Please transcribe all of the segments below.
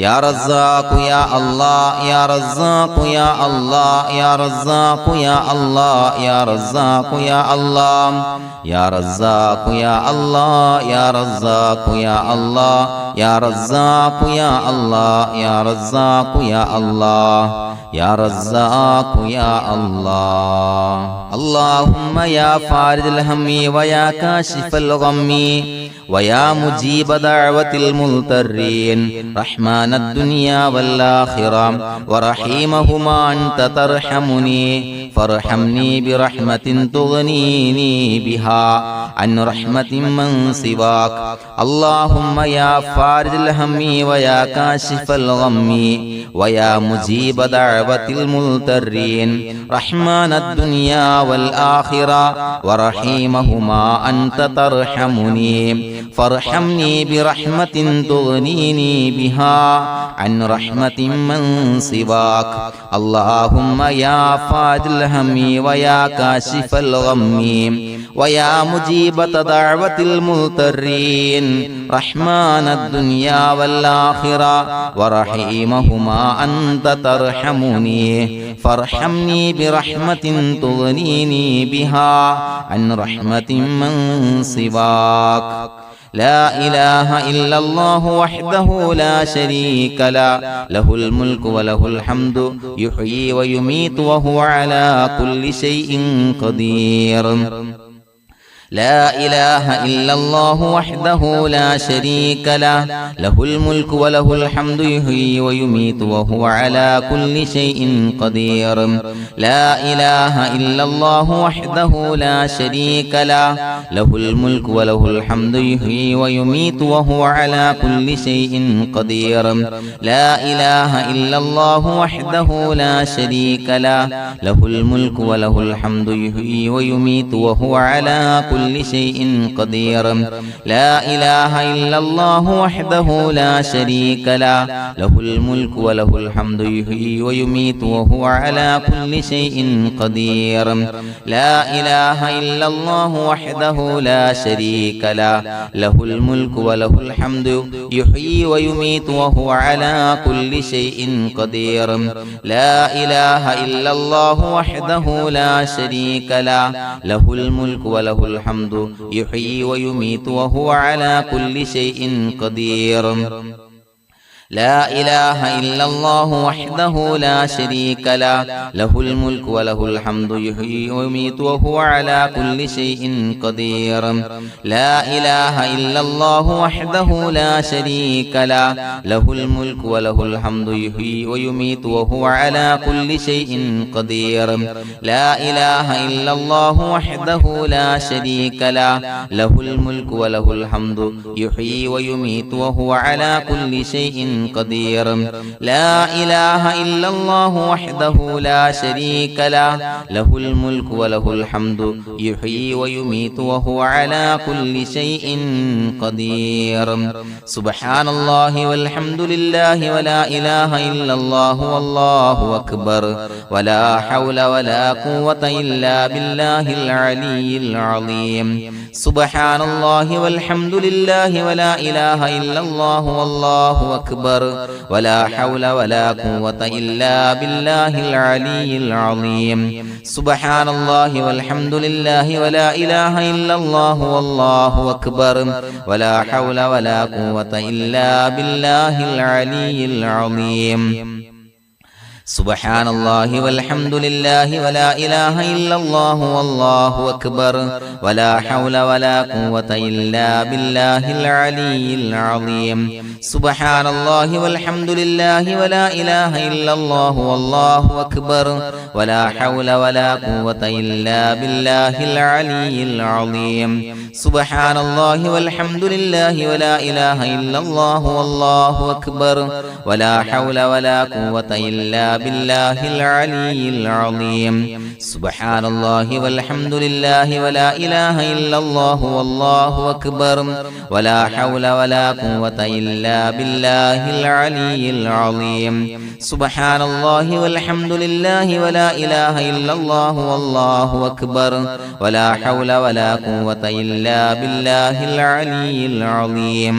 يا رزاق يا الله يا رزاق يا الله يا رزاق يا الله يا رزاق يا الله يا رزاق يا الله يا رزاق يا الله يا رزاق يا الله يا رزاق يا الله يا رزاق يا الله اللهم يا فارج الهم ويا كاشف الغم ويا مجيب دعوة المضطرين رحمن الدنيا والآخرة ورحيمهما أنت ترحمني فارحمني برحمة تغنيني بها عن رحمة من سواك اللهم يا فارج الهم ويا كاشف الغم ويا مجيب دعوة المضطرين رحمن الدنيا والآخرة ورحيمهما أنت ترحمني فارحمني برحمة تغنيني بها عن رحمة من سواك اللهم يا فارج الهم ويا كاشف الغم ويا مجيب دعوة المضطرين رحمن الدنيا والآخرة ورحيمهما أنت ترحمني فارحمني برحمة تغنيني بها عن رحمة من سواك لا إله إلا الله وحده لا شريك له له الملك وله الحمد يحيي ويميت وهو على كل شيء قدير لا إله إلا الله وحده لا شريك له له الملك وله الحمد يحيي ويميت وهو على كل شيء قدير لا إله إلا الله وحده لا شريك له له الملك وله الحمد يحيي ويميت وهو على كل شيء قدير لا إله إلا الله وحده لا شريك له له الملك وله الحمد يحيي ويميت وهو على كل شيء قدير لا إله إلا الله وحده لا شريك له له الملك وله الحمد يحيي ويميت وهو على كل شيء قدير لا إله إلا الله وحده لا شريك له له الملك وله الحمد يحيي ويميت وهو على كل شيء قدير لا إله إلا الله وحده لا شريك له له الملك وله الحمد يحيي ويميت وهو على كل شيء قدير لا إله إلا الله وحده لا شريك له له الملك وله الحمد يحيي ويميت وهو على كل شيء قدير لا إله إلا الله وحده لا شريك له له الملك وله الحمد يحيي ويميت وهو على كل شيء قدير لا إله إلا الله وحده لا شريك له له الملك وله الحمد يحيي ويميت وهو على كل شيء قدير لا إله إلا الله وحده لا شريك له له الملك وله الحمد يحيي ويميت وهو على كل شيء قدير سبحان الله والحمد لله ولا إله إلا الله والله أكبر ولا حول ولا قوة إلا بالله العلي العظيم سبحان الله والحمد لله ولا إله إلا الله والله أكبر ولا حول ولا قوة إلا بالله العلي العظيم سبحان الله والحمد لله ولا إله إلا الله والله أكبر ولا حول ولا قوة إلا بالله العلي العظيم سبحان الله والحمد لله ولا إله إلا الله والله أكبر ولا حول ولا قوة إلا بالله العلي العظيم سبحان الله والحمد لله ولا إله إلا الله والله أكبر ولا حول ولا قوة إلا بالله العلي العظيم سبحان الله والحمد لله ولا إله إلا الله والله أكبر ولا حول ولا قوة إلا بالله العلي العظيم سبحان الله والحمد لله ولا إله إلا الله والله أكبر ولا حول ولا قوة إلا بالله العلي العظيم سبحان الله والحمد لله ولا إله إلا الله والله أكبر ولا حول ولا قوة إلا بالله العلي العظيم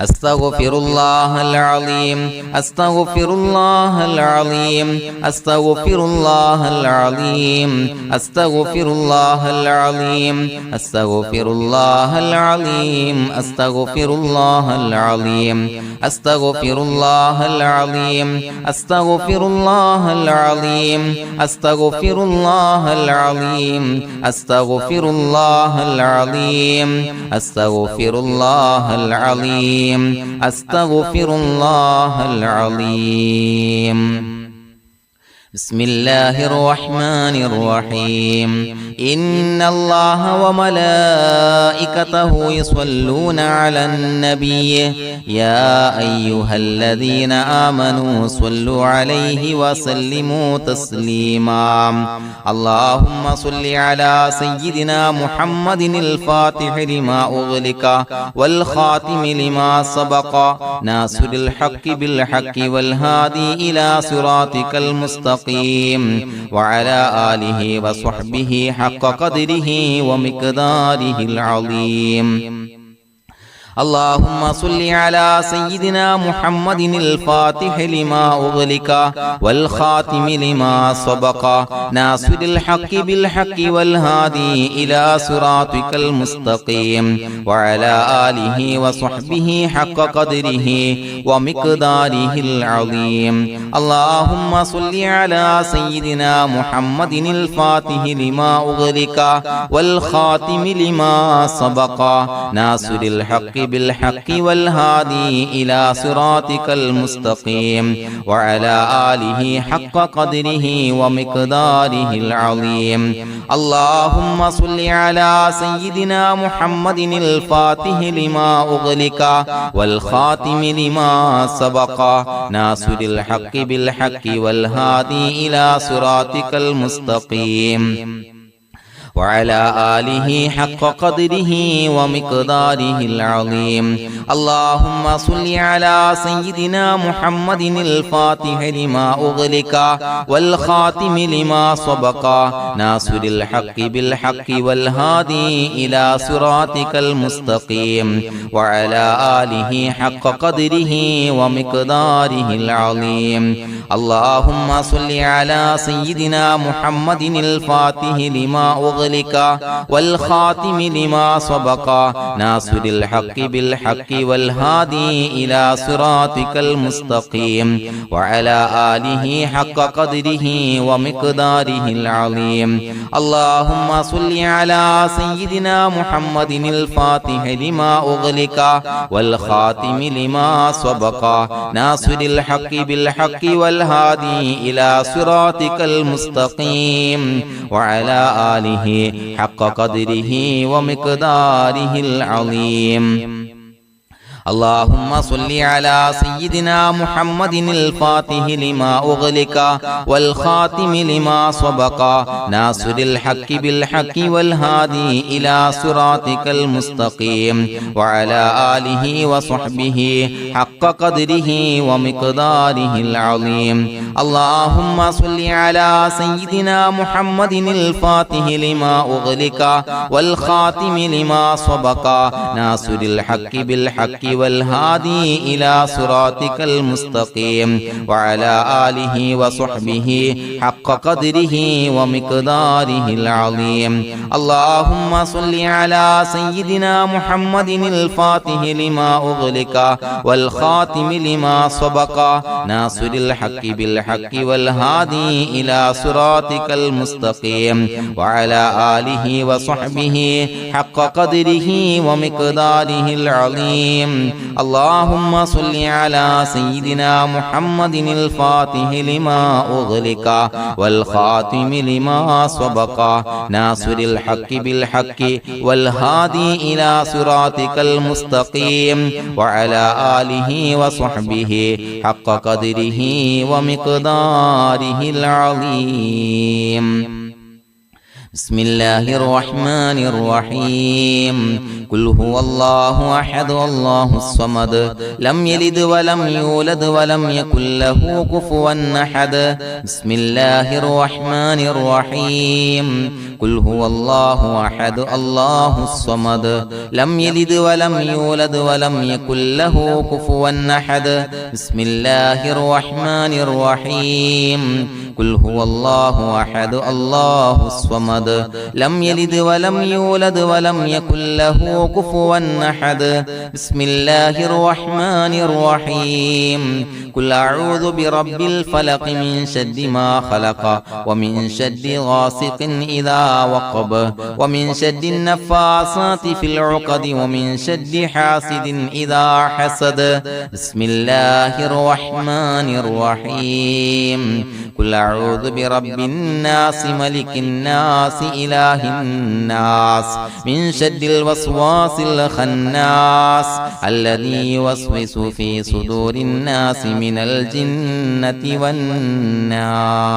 أستغفر الله العظيم أستغفر الله العظيم أستغفر الله العظيم أستغفر الله العظيم أستغفر الله العظيم أستغفر الله العظيم أستغفر الله العظيم أستغفر الله العظيم أستغفر الله العظيم أستغفر الله العظيم أستغفر الله العظيم أستغفر الله العظيم بسم الله الرحمن الرحيم إن الله وملائكته يصلون على النبي يا أيها الذين آمنوا صلوا عليه وسلموا تسليما اللهم صل على سيدنا محمد الفاتح لما أغلق والخاتم لما سبق ناصر الحق بالحق والهادي إلى صراطك المستقيم وعلى آله وصحبه حق قدره ومقداره العظيم اللهم صل على سيدنا محمد الفاتح لما أغلق والخاتم لما سبق ناصر الحق بالحق والهادي إلى صراطك المستقيم وعلى آله وصحبه حق قدره ومقداره العظيم اللهم صل على سيدنا محمد الفاتح لما أغلق والخاتم لما سبق ناصر الحق بالحق والهادي إلى صراطك المستقيم وعلى آله حق قدره ومقداره العظيم اللهم صل على سيدنا محمد الفاتح لما أغلق والخاتم لما سبق ناصر الحق بالحق والهادي إلى صراطك المستقيم وعلى آله حق قدره ومقداره العظيم اللهم صل على سيدنا محمد الفاتح لما أغلق والخاتم لما سبق ناصر الحق بالحق والهادي إلى صراطك المستقيم وعلى آله حق قدره ومقداره العظيم اللهم صل على سيدنا محمد الفاتح لما أغلق والخاتم لما سبق ناصر الحق بالحق والهادي إلى صراطك المستقيم وعلى آله حق قدره ومقداره العظيم اللهم صل على سيدنا محمد الفاتح لما أغلق والخاتم لما سبق ناصر الحق بالحق والهادي إلى صراطك المستقيم وعلى آله حق قدره ومقداره العظيم اللهم صل على سيدنا محمد الفاتح لما أغلق والخاتم لما سبق ناصر الحق بالحق والهادي إلى صراطك المستقيم وعلى آله وصحبه حق قدره ومقداره العظيم اللهم صل على سيدنا محمد الفاتح لما أغلق والخاتم لما سبق ناصر الحق بالحق والهادي إلى صراطك المستقيم وعلى آله وصحبه حق قدره ومقداره العظيم اللهم صل على سيدنا محمد الفاتح لما أغلق والخاتم لما سبق ناصر الحق بالحق والهادي إلى صراطك المستقيم وعلى آله وصحبه حق قدره ومقداره العظيم اللهم صل على سيدنا محمد الفاتح لما أغلق والخاتم لما سبق ناصر الحق بالحق والهادي إلى صراطك المستقيم وعلى آله وصحبه حق قدره ومقداره العظيم بسم الله الرحمن الرحيم قل هو الله أحد الله الصمد لم يلد ولم يولد ولم يكن له كفوا أحد بسم الله الرحمن الرحيم قل هو الله أحد الله الصمد لم يلد ولم يولد ولم يكن له كفوا أحد بسم الله الرحمن الرحيم قل هو الله أحد الله الصمد لم يلد ولم يولد ولم يكن له كفوا أحد بسم الله الرحمن الرحيم قل أعوذ برب الفلق من شر ما خلق ومن شر غاسق إذا وقب ومن شر النفاثات في العقد ومن شر حاسد إذا حسد بسم الله الرحمن الرحيم قل أعوذ برب الناس ملك الناس إله الناس من شر الوسواس الخناس الذي يوسوس في صدور الناس من الجنة والناس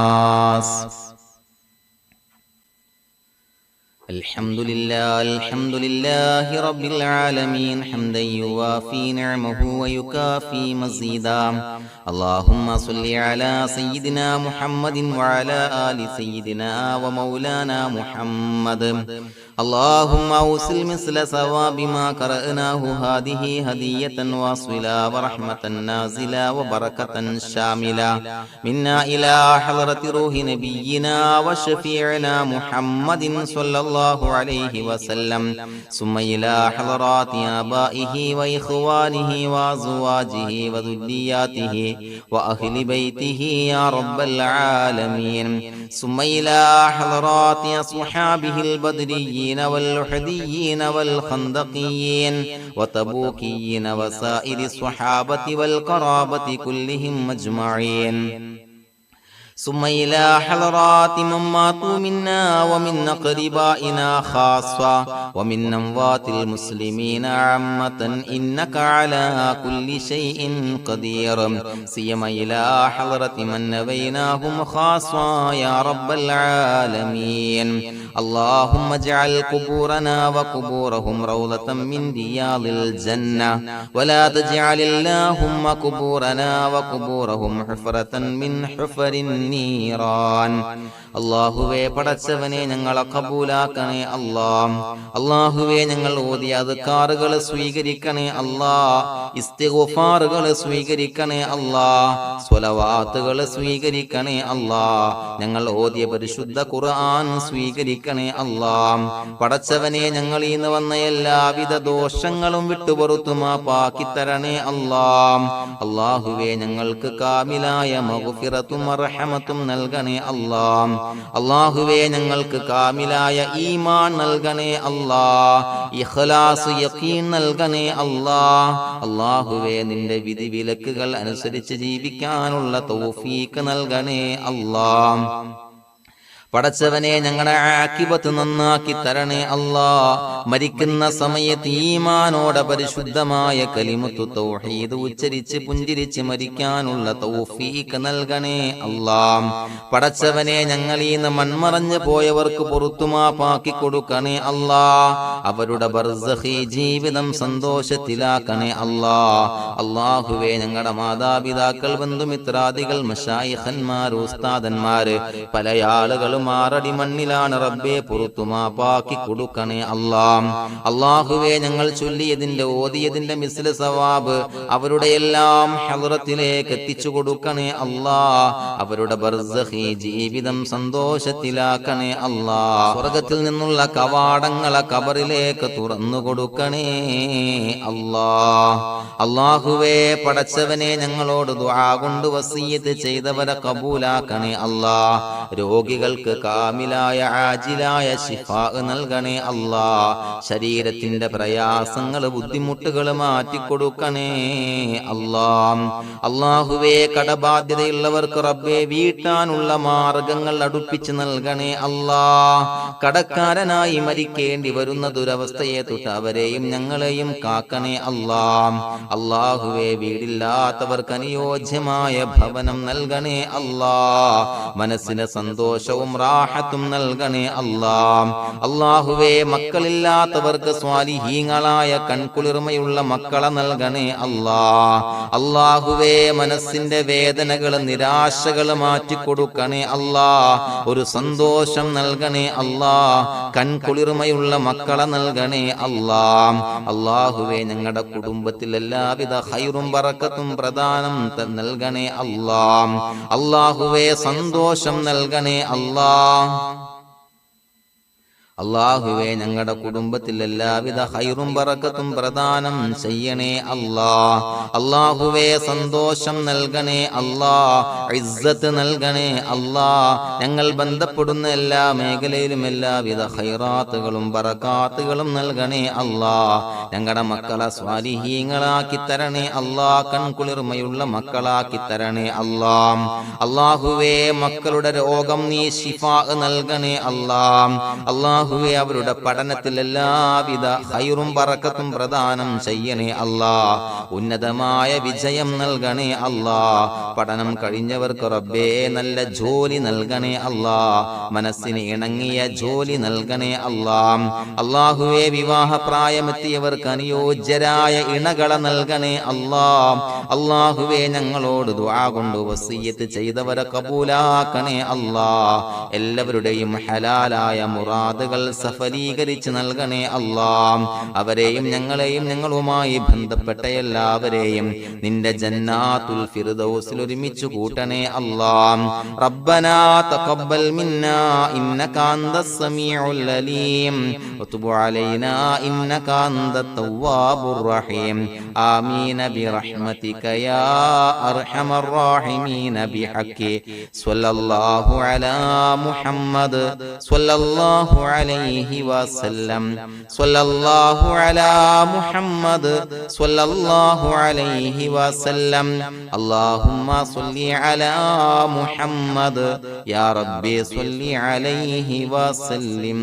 الحمد لله رب العالمين حمدا يوافي نعمه ويكافي مزيدا اللهم صل على سيدنا محمد وعلى آل سيدنا ومولانا محمد اللهم أوصل مثل ثواب ما قرأناه هذه هدية واصلة ورحمة نازلة وبركة شاملة منا إلى حضرة روح نبينا وشفيعنا محمد صلى الله عليه وسلم ثم إلى حضرات آبائه وإخوانه وأزواجه وذرياته وأهل بيته يا رب العالمين ثم إلى حضرات أصحابه البدريين والأحديين والخندقيين وتبوكيين وسائر الصحابة والقرابة كلهم أجمعين ثم إلى حضرات من ماتوا منا ومن أقربائنا خاصة ومن أموات المسلمين عامة إنك على كل شيء قدير سيما إلى حضرة من نبيناهم خاصة يا رب العالمين اللهم اجعل قبورنا وقبورهم روضة من رياض الجنة ولا تجعل اللهم قبورنا وقبورهم حفرة من حفر النيران അല്ലാഹുവേ പടച്ചവനെ ഞങ്ങളെ കബൂലാക്കണേ അല്ലാഹ് അല്ലാഹുവേ ഞങ്ങൾ ഓതിയ അദ്കാറുകൾ സ്വീകരിക്കണേ അല്ലാഹ് ഇസ്തിഗ്ഫാറുകൾ സ്വീകരിക്കണേ അല്ലാഹ് സ്വലവാത്തുകൾ സ്വീകരിക്കണേ അല്ലാഹ് ഞങ്ങൾ ഓതിയ പരിശുദ്ധ ഖുർആൻ സ്വീകരിക്കണേ അല്ലാഹ് പടച്ചവനെ ഞങ്ങളിൽ നിന്ന് വന്ന എല്ലാവിധ ദോഷങ്ങളും വിട്ടുപുറത്തു മാപ്പാക്കി തരണേ അല്ലാഹ് അല്ലാഹുവേ ഞങ്ങൾക്ക് കാമിലായ മഗ്ഫിറത്തും റഹ്മത്തും നൽകണേ അല്ലാഹ് അല്ലാഹുവേ ഞങ്ങൾക്ക് കാമിലായ ഈമാൻ നൽകണേ അല്ലാഹ് ഇഖ്ലാസ് യഖീൻ നൽകണേ അല്ലാഹ് അല്ലാഹുവേ നിന്റെ വിധി വിലക്കുകൾ അനുസരിച്ച് ജീവിക്കാനുള്ള തൗഫീഖ് നൽകണേ അല്ലാഹ് പടച്ചവനെ ഞങ്ങളുടെ ആഖിബത്ത് നന്നാക്കി തരണേ അല്ലാഹ് മരിക്കുന്ന സമയത്ത് ഈമാനോടെ പരിശുദ്ധമായ കലിമത്തു തൗഹീദ് ഉച്ചരിച്ച് പുഞ്ചിരിച്ച് മരിക്കാനുള്ള തൗഫീഖ് നൽകണേ അല്ലാഹ് പടച്ചവനെ ഞങ്ങളിൽ നിന്ന് മൺമറഞ്ഞു പോയവർക്ക് പുറത്തുമാപ്പാക്കി കൊടുക്കണേ അല്ലാഹ് അവരുടെ ബർസഖി ജീവിതം സന്തോഷത്തിലാക്കണേ അല്ലാഹ് അല്ലാഹുവേ ഞങ്ങളുടെ മാതാപിതാക്കൾ ബന്ധുമിത്രാദികൾ മശായിഖന്മാർ ഉസ്താദന്മാര് പല ആളുകളും മാറടി മണ്ണിലാണ് റബ്ബേ പുറത്തുമാപ്പാക്കി കൊടുക്കണേ അല്ലാഹ് അല്ലാഹുവേ ഞങ്ങൾ ചൊല്ലിയതിന്റെ ഓതിയതിന്റെ മിസ്ല സവാബ് അവരുടെ എല്ലാം ഹളറത്തിലേക്ക് എത്തിച്ചു കൊടുക്കണേ അല്ലാഹ് അവരുടെ ബർസഖി ജീവിതം സന്തോഷത്തിലാക്കണേ അല്ലാഹ് സ്വർഗ്ഗത്തിൽ നിന്നുള്ള കവാടങ്ങളെ ഖബറിലേക്ക് തുറന്നു കൊടുക്കണേ അല്ലാഹ് അല്ലാഹുവേ പടച്ചവനെ ഞങ്ങളോട് ദുആ കൊണ്ട് വസിയത്ത് ചെയ്തവരെ കബൂലാക്കണേ അല്ലാഹ് രോഗികൾക്ക് കാമിലായ ആജിലായ ശിഫാ നൽകണേ അല്ലാഹ് ശരീരത്തിന്റെ പ്രയാസങ്ങൾ ബുദ്ധിമുട്ടുകൾ മാറ്റിക്കൊടുക്കണേ അല്ലാഹ് അല്ലാഹുവേ കടബാധ്യതയുള്ളവർക്ക് റബ്ബേ വീട്ടാനുള്ള മാർഗങ്ങൾ അടുപ്പിച്ച് നൽകണേ അല്ലാഹ് കടക്കാരനായി മരിക്കേണ്ടി വരുന്ന ദുരവസ്ഥയെ തൊട്ട് അവരെയും ഞങ്ങളെയും കാക്കണേ അല്ലാഹ് അല്ലാഹുവേ വീടില്ലാത്തവർക്ക് അനുയോജ്യമായ ഭവനം നൽകണേ അല്ലാഹ് മനസ്സിന് സന്തോഷവും റാഹത്തും നൽകണേ അല്ലാ. അല്ലാഹുവേ മക്കളില്ലാത്തവർക്ക് സ്വാലിഹീങ്ങളായ കൺകുളിർമയുള്ള മക്കളെ നൽകണേ അല്ലാ. അല്ലാഹുവേ മനസ്സിന്റെ വേദനകൾ നിരാശകൾ മാറ്റിക്കൊടുക്കണേ അല്ലാ. ഒരു സന്തോഷം നൽകണേ അല്ലാ. കൺകുളിർമയുള്ള മക്കളെ നൽകണേ അല്ലാ. അല്ലാഹുവേ ഞങ്ങളുടെ കുടുംബത്തിൽ എല്ലാവിധ ഖൈറും ബറക്കത്തും പ്രദാനം നൽകണേ അല്ലാ. അല്ലാഹുവേ സന്തോഷം നൽകണേ അല്ലാ. അല്ലാഹുവേ ഞങ്ങളുടെ കുടുംബത്തിൽ എല്ലാവിധ ഖൈറും ബറക്കത്തും പ്രദാനം ചെയ്യണേ അല്ലാ. അല്ലാഹുവേ സന്തോഷം നൽകണേ അല്ലാ. ഇസ്സത്ത് നൽകണേ അല്ലാ. ഞങ്ങൾ ബന്ധപ്പെടുന്ന എല്ലാ മേഖലയിലും എല്ലാവിധ ഖൈറാത്തുകളും ബറകാത്തുകളും നൽകണേ അല്ലാ. ഞങ്ങളുടെ മക്കളെ സ്വാലിഹീങ്ങളാക്കി തരണേ അല്ലാ. കൺകുളിർമയുള്ള മക്കളാക്കി തരണേ അല്ലാ. അല്ലാഹുവേ മക്കളുടെ രോഗം നീ ശിഫാ നൽകണേ അല്ലാ. അല്ലാഹുവേ അവരുടെ പഠനത്തിൽ എല്ലാവിധ ഖൈറും ബറക്കത്തും പ്രദാനം ചെയ്യണേ അല്ലാ. ഉന്നതമായ വിജയം നൽകണേ അല്ലാ. പഠനം കഴിഞ്ഞവർക്ക് റബ്ബേ നല്ല ജോലി നൽകണേ അല്ലാ. മനസ്സിന് ഇണങ്ങിയ ജോലി നൽകണേ അല്ലാ. അല്ലാഹുവേ വിവാഹപ്രായമെത്തിയവർക്ക് അനുയോജ്യരായ ഇണകളെ നൽകണേ അല്ലാ. അല്ലാഹുവേ ഞങ്ങളോട് ദുആ കൊണ്ട് വസിയ്യത്ത് ചെയ്തവരെ കബൂലാക്കണേ അല്ലാ. എല്ലാവരുടെയും ഹലാലായ മുറാദുകൾ സഫലീകരിച്ച് നൽകണേ അല്ലാ. അവരെയും ഞങ്ങളെയും ഞങ്ങളുമായി ബന്ധപ്പെട്ട എല്ലാവരെയും നിന്റെ ജന്നാത്തുൽ ഫിർദൗസിൽ ഒരുമിച്ച് കൂട്ടണേ അല്ലാ. റബ്ബനാ തഖബ്ബൽ മിന്നാ ഇന്നക അന്തസ് സമീഉൽ അലീം വതുബ് അലൈനാ ഇന്നക അന്തത് തവ്വാബുർ റഹീം. ആമീൻ ബിറഹ്മതിക യാ അർഹമർ റഹീമീൻ ബിഹഖി സ്വല്ലല്ലാഹു അലാ മുഹമ്മദ് സ്വല്ലല്ലാഹു അലൈഹി വസല്ലം. സ്വല്ലല്ലാഹു അലാ മുഹമ്മദ് സ്വല്ലല്ലാഹു അലൈഹി വസല്ലം. അല്ലാഹുമ്മ സ്വല്ലി അലാ മുഹമ്മദ് യാ റബ്ബി സ്വല്ലി അലൈഹി വസല്ലം.